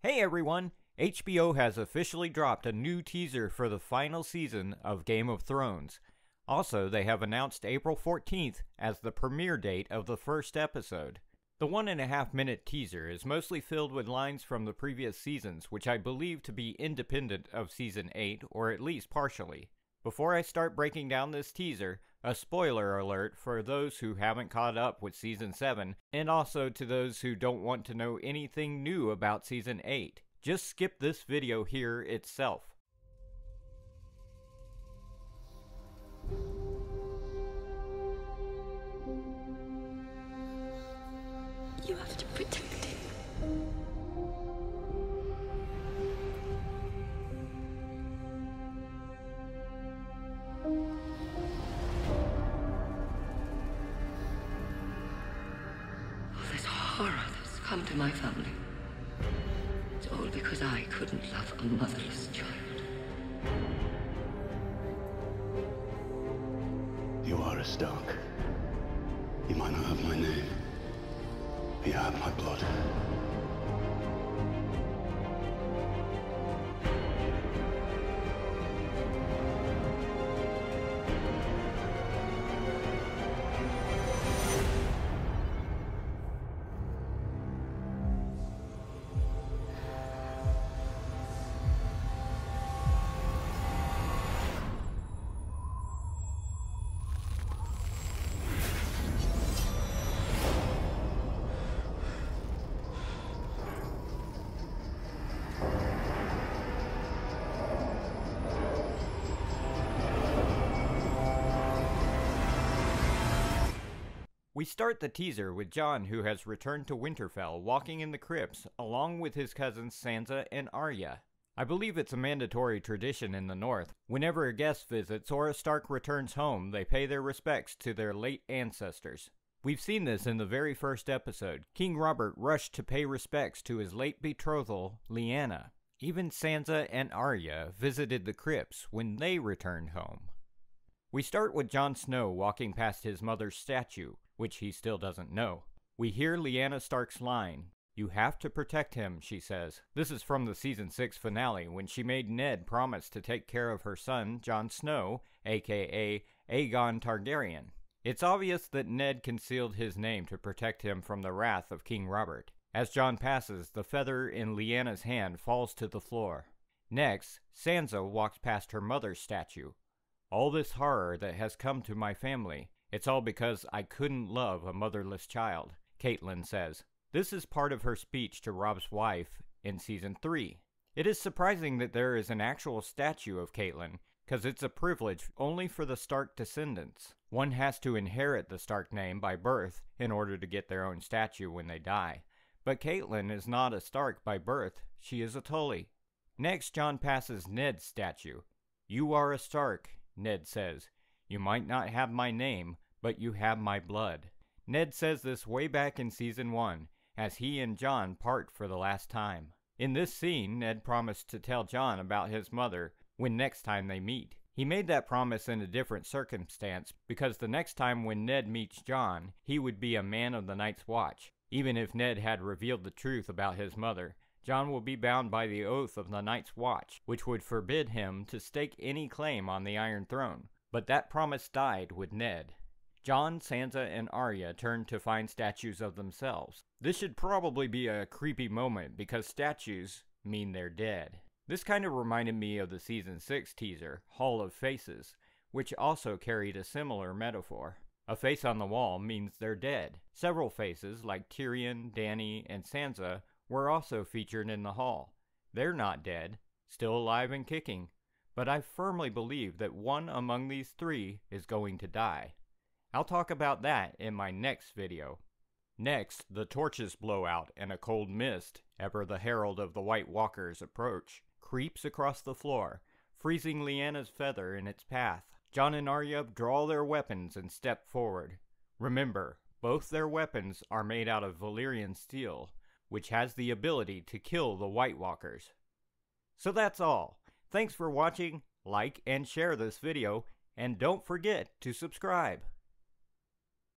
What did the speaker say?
Hey everyone! HBO has officially dropped a new teaser for the final season of Game of Thrones. Also, they have announced April 14th as the premiere date of the first episode. The 1.5-minute teaser is mostly filled with lines from the previous seasons, which I believe to be independent of Season 8, or at least partially. Before I start breaking down this teaser, a spoiler alert for those who haven't caught up with Season 7, and also to those who don't want to know anything new about Season 8. Just skip this video here itself. You have to protect him. All this horror that's come to my family. It's all because I couldn't love a motherless child. You are a Stark. You might not have my name. You have my blood. We start the teaser with Jon, who has returned to Winterfell, walking in the crypts along with his cousins Sansa and Arya. I believe it's a mandatory tradition in the North. Whenever a guest visits or a Stark returns home, they pay their respects to their late ancestors. We've seen this in the very first episode. King Robert rushed to pay respects to his late betrothal, Lyanna. Even Sansa and Arya visited the crypts when they returned home. We start with Jon Snow walking past his mother's statue, which he still doesn't know. We hear Lyanna Stark's line, "You have to protect him," she says. This is from the Season 6 finale, when she made Ned promise to take care of her son, Jon Snow, aka Aegon Targaryen. It's obvious that Ned concealed his name to protect him from the wrath of King Robert. As Jon passes, the feather in Lyanna's hand falls to the floor. Next, Sansa walks past her mother's statue. "All this horror that has come to my family, it's all because I couldn't love a motherless child," Catelyn says. This is part of her speech to Robb's wife in Season 3. It is surprising that there is an actual statue of Catelyn, because it's a privilege only for the Stark descendants. One has to inherit the Stark name by birth in order to get their own statue when they die. But Catelyn is not a Stark by birth, she is a Tully. Next, Jon passes Ned's statue. "You are a Stark," Ned says. "You might not have my name, but you have my blood." Ned says this way back in Season 1, as he and Jon part for the last time. In this scene, Ned promised to tell Jon about his mother when next time they meet. He made that promise in a different circumstance, because the next time when Ned meets Jon, he would be a man of the Night's Watch. Even if Ned had revealed the truth about his mother, Jon will be bound by the oath of the Night's Watch, which would forbid him to stake any claim on the Iron Throne. But that promise died with Ned. Jon, Sansa, and Arya turn to find statues of themselves. This should probably be a creepy moment because statues mean they're dead. This kind of reminded me of the Season 6 teaser, Hall of Faces, which also carried a similar metaphor. A face on the wall means they're dead. Several faces, like Tyrion, Dany, and Sansa, were also featured in the hall. They're not dead, still alive and kicking, but I firmly believe that one among these three is going to die. I'll talk about that in my next video. Next, the torches blow out and a cold mist, ever the herald of the White Walkers' approach, creeps across the floor, freezing Lyanna's feather in its path. Jon and Arya draw their weapons and step forward. Remember, both their weapons are made out of Valyrian steel, which has the ability to kill the White Walkers. So that's all. Thanks for watching, like and share this video, and don't forget to subscribe.